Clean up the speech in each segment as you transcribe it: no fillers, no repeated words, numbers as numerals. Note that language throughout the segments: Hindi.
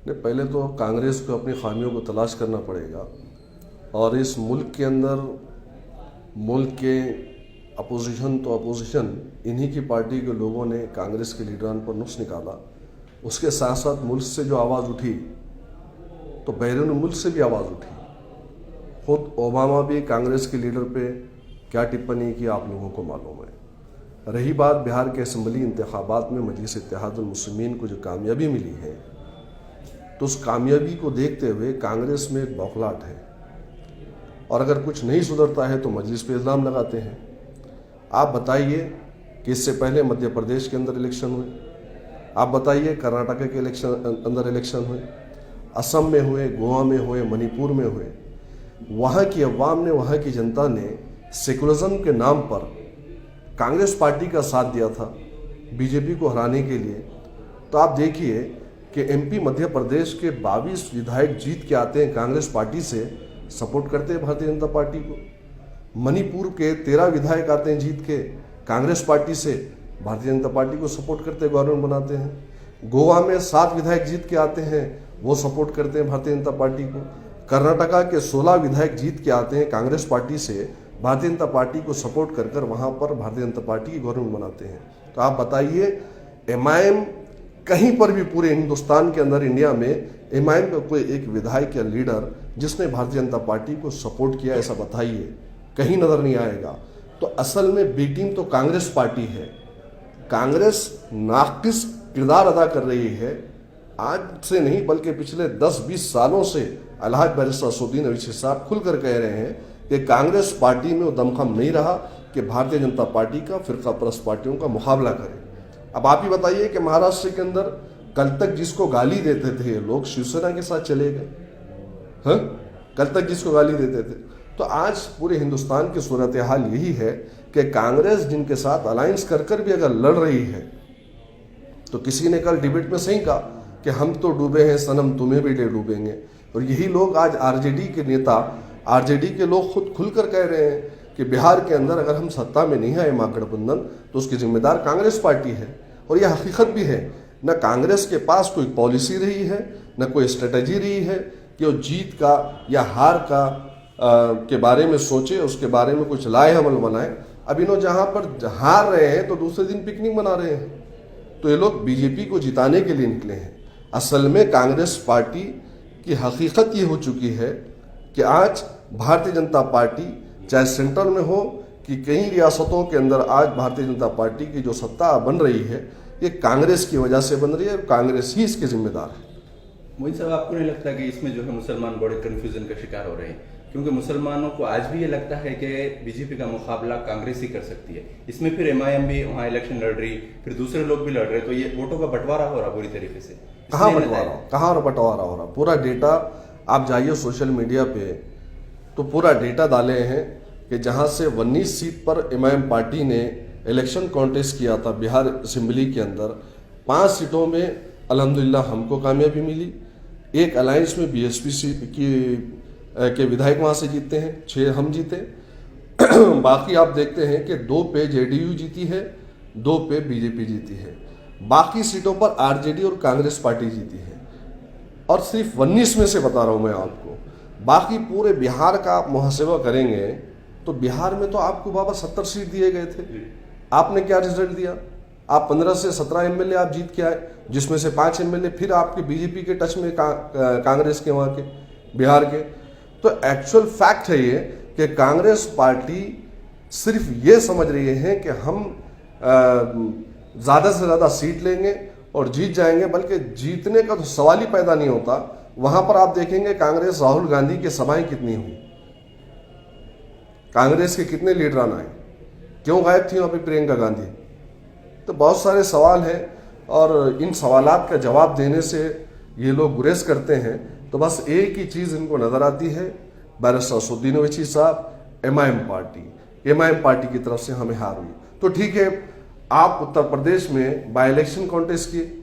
नहीं, पहले तो कांग्रेस को अपनी खामियों को तलाश करना पड़ेगा और इस मुल्क के अंदर मुल्क के अपोजिशन तो अपोजिशन इन्हीं की पार्टी के लोगों ने कांग्रेस के लीडरान पर नुक्स निकाला। उसके साथ साथ मुल्क से जो आवाज़ उठी तो बैरून मुल्क से भी आवाज़ उठी। खुद ओबामा भी कांग्रेस के लीडर पे क्या टिप्पणी की आप लोगों को मालूम है। रही बात बिहार के असम्बली इंतखाबात में मजलिस इत्तेहादुल मुस्लिमीन को जो कामयाबी मिली है, तो उस कामयाबी को देखते हुए कांग्रेस में एक बौखलाहट है और अगर कुछ नहीं सुधरता है तो मजलिस पे इल्ज़ाम लगाते हैं। आप बताइए कि इससे पहले मध्य प्रदेश के अंदर इलेक्शन हुए, आप बताइए कर्नाटक के अंदर इलेक्शन हुए, असम में हुए, गोवा में हुए, मणिपुर में हुए। वहाँ की अवाम ने, वहाँ की जनता ने सेकुलरिज्म के नाम पर कांग्रेस पार्टी का साथ दिया था बीजेपी को हराने के लिए। तो आप देखिए कि एमपी मध्य प्रदेश के 22 विधायक जीत के आते हैं कांग्रेस पार्टी से, सपोर्ट करते हैं भारतीय जनता पार्टी को। मणिपुर के 13 विधायक आते हैं जीत के कांग्रेस पार्टी से, भारतीय जनता पार्टी को सपोर्ट करते गवर्नमेंट बनाते हैं। गोवा में 7 विधायक जीत के आते हैं, वो सपोर्ट करते हैं भारतीय जनता पार्टी को। कर्नाटका के 16 विधायक जीत के आते हैं कांग्रेस पार्टी से, भारतीय जनता पार्टी को सपोर्ट कर कर वहाँ पर भारतीय जनता पार्टी की गवर्नमेंट बनाते हैं। तो आप बताइए, एमआईएम कहीं पर भी पूरे हिंदुस्तान के अंदर, इंडिया में एमआईएम का कोई एक विधायक या लीडर जिसने भारतीय जनता पार्टी को सपोर्ट किया, ऐसा बताइए, कहीं नजर नहीं आएगा। तो असल में बी टीम तो कांग्रेस पार्टी है। कांग्रेस नाकिस किरदार अदा कर रही है, आज से नहीं बल्कि पिछले 10-20 सालों से। अलहाज बैरिस्टर असदुद्दीन ओवैसी साहब खुलकर कह रहे हैं कि कांग्रेस पार्टी में वो दमखम नहीं रहा कि भारतीय जनता पार्टी का फिरका परस्त पार्टियों का मुकाबला करे। अब आप ही बताइए कि महाराष्ट्र के अंदर कल तक जिसको गाली देते थे लोग शिवसेना के साथ चले गए, हाँ, कल तक जिसको गाली देते थे। तो आज पूरे हिंदुस्तान की सूरत हाल यही है कि कांग्रेस जिनके साथ अलायंस कर कर भी अगर लड़ रही है, तो किसी ने कल डिबेट में सही कहा कि हम तो डूबे हैं सनम, तुम्हें भी ले डूबेंगे। और यही लोग आज आरजेडी के नेता, आरजेडी के लोग खुद खुलकर कह रहे हैं कि बिहार के अंदर अगर हम सत्ता में नहीं आए महागठबंधन, तो उसकी जिम्मेदार कांग्रेस पार्टी है। और यह हकीकत भी है, न कांग्रेस के पास कोई पॉलिसी रही है, न कोई स्ट्रेटजी रही है कि वो जीत का या हार का के बारे में सोचे, उसके बारे में कुछ लाए अमल बनाए। अब इन्हों जहाँ पर हार रहे हैं तो दूसरे दिन पिकनिक मना रहे हैं। तो ये लोग बीजेपी को जिताने के लिए निकले हैं। असल में कांग्रेस पार्टी की हकीकत ये हो चुकी है कि आज भारतीय जनता पार्टी चाहे सेंट्रल में हो कि कई रियासतों के अंदर, आज भारतीय जनता पार्टी की जो सत्ता बन रही है ये कांग्रेस की वजह से बन रही है और कांग्रेस ही इसके जिम्मेदार है। मोदी साहब, आपको नहीं लगता कि इसमें जो है मुसलमान बड़े कन्फ्यूजन का शिकार हो रहे हैं? क्योंकि मुसलमानों को आज भी ये लगता है कि बीजेपी का मुकाबला कांग्रेस ही कर सकती है। इसमें फिर एमआईएम भी वहाँ इलेक्शन लड़ रही, फिर दूसरे लोग भी लड़ रहे, तो ये वोटों का बंटवारा हो रहा बुरी तरीके से। कहाँ बंटवारा हो रहा? पूरा डेटा आप जाइए सोशल मीडिया पे तो पूरा डेटा डाले हैं कि जहाँ से 19 सीट पर एमआईएम पार्टी ने इलेक्शन कॉन्टेस्ट किया था बिहार असेंबली के अंदर, 5 सीटों में अल्हम्दुलिल्लाह हमको कामयाबी मिली। एक अलायंस में बीएसपी के विधायक वहाँ से जीतते हैं, 6 हम जीते। बाकी आप देखते हैं कि 2 पे जेडीयू जीती है, 2 पे बीजेपी जीती है। बाकी सीटों पर आरजेडी और कांग्रेस पार्टी जीती है। और सिर्फ 19 में से बता रहा हूँ मैं आपको, बाकी पूरे बिहार का आप मुहासबा करेंगे तो बिहार में तो आपको बाबा 70 सीट दिए गए थे। आपने क्या रिजल्ट दिया? आप 15 से 17 एमएलए आप जीत के आए, जिसमें से 5 एमएलए फिर आपके बीजेपी के टच में, कांग्रेस के वहाँ के बिहार के। तो एक्चुअल फैक्ट है ये कि कांग्रेस पार्टी सिर्फ ये समझ रही है कि हम ज़्यादा से ज़्यादा सीट लेंगे और जीत जाएंगे, बल्कि जीतने का तो सवाल ही पैदा नहीं होता। वहाँ पर आप देखेंगे कांग्रेस राहुल गांधी की सभाएं कितनी हुई, कांग्रेस के कितने लीडरान आए, क्यों गायब थी वहाँ पे प्रियंका गांधी? तो बहुत सारे सवाल हैं और इन सवालात का जवाब देने से ये लोग गुरेज करते हैं। तो बस एक ही चीज़ इनको नज़र आती है, बैरिस्टर असदुद्दीन ओवैसी साहब, एमआईएम पार्टी की तरफ से हमें हार हुई। तो ठीक है, आप उत्तर प्रदेश में बाई इलेक्शन कॉन्टेस्ट किए,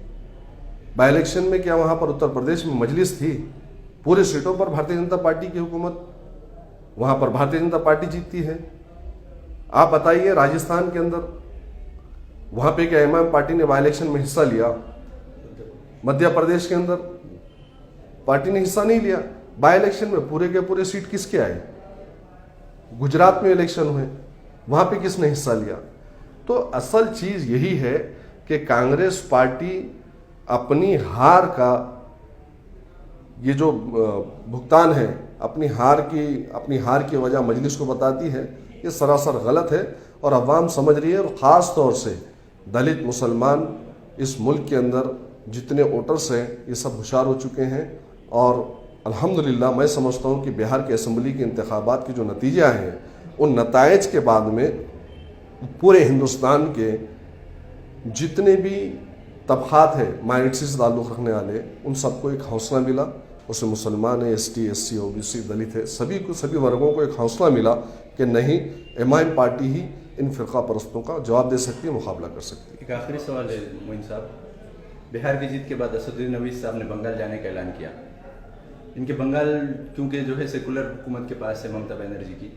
बाई इलेक्शन में क्या वहाँ पर उत्तर प्रदेश में मजलिस थी? पूरे सीटों पर भारतीय जनता पार्टी की हुकूमत, वहाँ पर भारतीय जनता पार्टी जीतती है। आप बताइए राजस्थान के अंदर, वहाँ पे क्या एमआईएम पार्टी ने बाई इलेक्शन में हिस्सा लिया? मध्य प्रदेश के अंदर पार्टी ने हिस्सा नहीं लिया। बाई इलेक्शन में पूरे के पूरे सीट किसके आए? गुजरात में इलेक्शन हुए, वहां पे किसने हिस्सा लिया? तो असल चीज यही है कि कांग्रेस पार्टी अपनी हार का ये जो भुगतान है, अपनी हार की वजह मजलिस को बताती है, ये सरासर गलत है और अवाम समझ रही है। और ख़ास तौर से दलित मुसलमान इस मुल्क के अंदर जितने वोटर्स हैं ये सब होशियार हो चुके हैं। और अल्हम्दुलिल्लाह मैं समझता हूँ कि बिहार के असम्बली के इंतखाबात के जो नतीजे आए हैं, उन नताइज के बाद में पूरे हिंदुस्तान के जितने भी तबक़ात हैं माइनॉरिटी से ताल्लुक़ रखने वाले, उन सबको एक हौसला मिला। उसमें मुसलमान है, ST, SC, OBC, दलित है, सभी वर्गों को एक हौसला मिला कि नहीं, MIM पार्टी ही इन फ़िरक़ा परस्तों का जवाब दे सकती है, मुकाबला कर सकती है। एक आखिरी सवाल है मोइन साहब, बिहार की जीत के बाद असदुद्दीन अवीस साहब ने बंगाल जाने का ऐलान किया। इनके बंगाल क्योंकि जो है सेकुलर हुकूमत के पास है ममता बनर्जी की,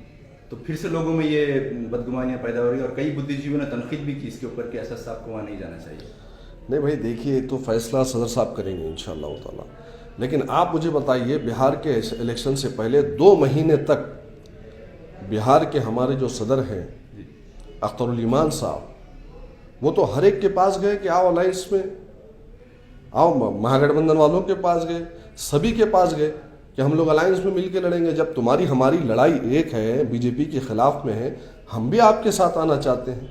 तो फिर से लोगों में ये बदगुमानियाँ पैदा हो रही है और कई बुद्धिजीवियों ने तनकीद भी की इसके ऊपर कि असद साहब को वहाँ नहीं जाना चाहिए। नहीं भाई देखिए, तो फैसला सदर साहब करेंगे इंशाअल्लाह ताला। लेकिन आप मुझे बताइए, बिहार के इलेक्शन से पहले 2 महीने तक बिहार के हमारे जो सदर हैं अख्तरुल ईमान साहब, वो तो हर एक के पास गए कि आओ अलायंस में आओ, महागठबंधन वालों के पास गए, सभी के पास गए कि हम लोग अलायंस में मिलकर लड़ेंगे। जब तुम्हारी हमारी लड़ाई एक है, बीजेपी के खिलाफ में है, हम भी आपके साथ आना चाहते हैं,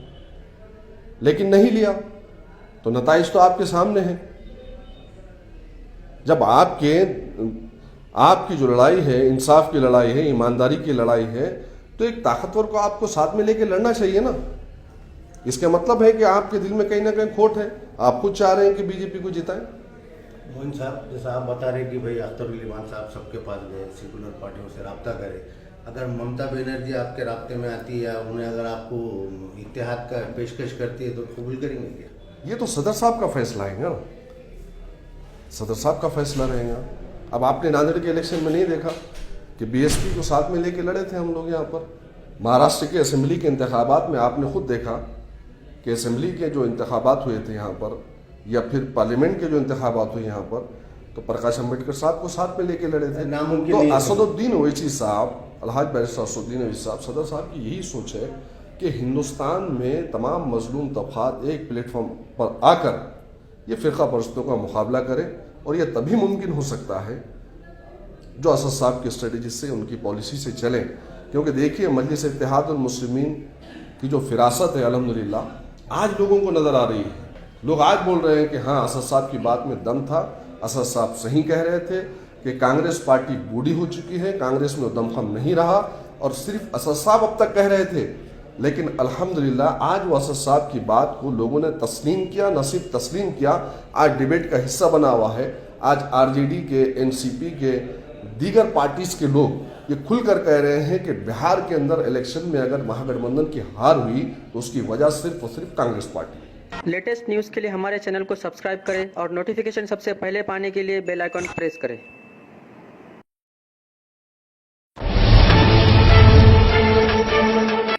लेकिन नहीं लिया। तो नताइज तो आपके सामने है। जब आपकी जो लड़ाई है, इंसाफ की लड़ाई है, ईमानदारी की लड़ाई है, तो एक ताकतवर को आपको साथ में लेके लड़ना चाहिए ना। इसका मतलब है कि आपके दिल में कहीं ना कहीं खोट है, आप खुद चाह रहे हैं कि बीजेपी को जिताएं। मोइन साहब, जैसा आप बता रहे कि भाई अख्तरुल ईमान साहब सबके पास गए, सेकुलर पार्टियों से रब्ता करें, अगर ममता बनर्जी आपके राब्ते में आती है या उन्हें अगर आपको इत्तेहाद का पेशकश करती है तो कबूल करेंगे क्या? ये तो सदर साहब का फैसला है ना, सदर साहब का फैसला रहेगा। अब आपने नांदेड़ के इलेक्शन में नहीं देखा कि BSP को साथ में लेके लड़े थे हम लोग यहाँ पर। महाराष्ट्र के असेंबली के इंतखाबात में आपने खुद देखा कि असेंबली के जो इंतखाबात हुए थे यहाँ पर, या फिर पार्लियामेंट के जो इंतखाबात हुए यहाँ पर, तो प्रकाश अम्बेडकर साहब को साथ में लेके लड़े थे। तो असदुद्दीन ओवैसी साहब, अलहाज बैरिस्टर असदुद्दीन ओवैसी साहब, सदर साहब की यही सोच है कि हिंदुस्तान में तमाम मजलूम तबक़ात एक प्लेटफॉर्म पर आकर ये फ़िरक़ा परस्तों का मुकाबला करें। और ये तभी मुमकिन हो सकता है जो असद साहब की स्ट्रेटजी से, उनकी पॉलिसी से चलें। क्योंकि देखिए, मजलिस इत्तेहादुल मुस्लिमीन की जो फिरासत है अल्हम्दुलिल्लाह आज लोगों को नज़र आ रही है। लोग आज बोल रहे हैं कि हाँ, असद साहब की बात में दम था, असद साहब सही कह रहे थे कि कांग्रेस पार्टी बूढ़ी हो चुकी है, कांग्रेस में दमखम नहीं रहा। और सिर्फ असद साहब अब तक कह रहे थे, लेकिन अल्हम्दुलिल्लाह आज वो असद साहब की बात को लोगों ने तस्लीम किया, न सिर्फ तस्लीम किया, आज डिबेट का हिस्सा बना हुआ है। आज RJD के, NCP के, दीगर पार्टीज़ के लोग ये खुलकर कह रहे हैं कि बिहार के अंदर इलेक्शन में अगर महागठबंधन की हार हुई तो उसकी वजह सिर्फ और सिर्फ कांग्रेस पार्टी। लेटेस्ट न्यूज़ के लिए हमारे चैनल को सब्सक्राइब करें और नोटिफिकेशन सबसे पहले पाने के लिए बेल आइकन प्रेस करें।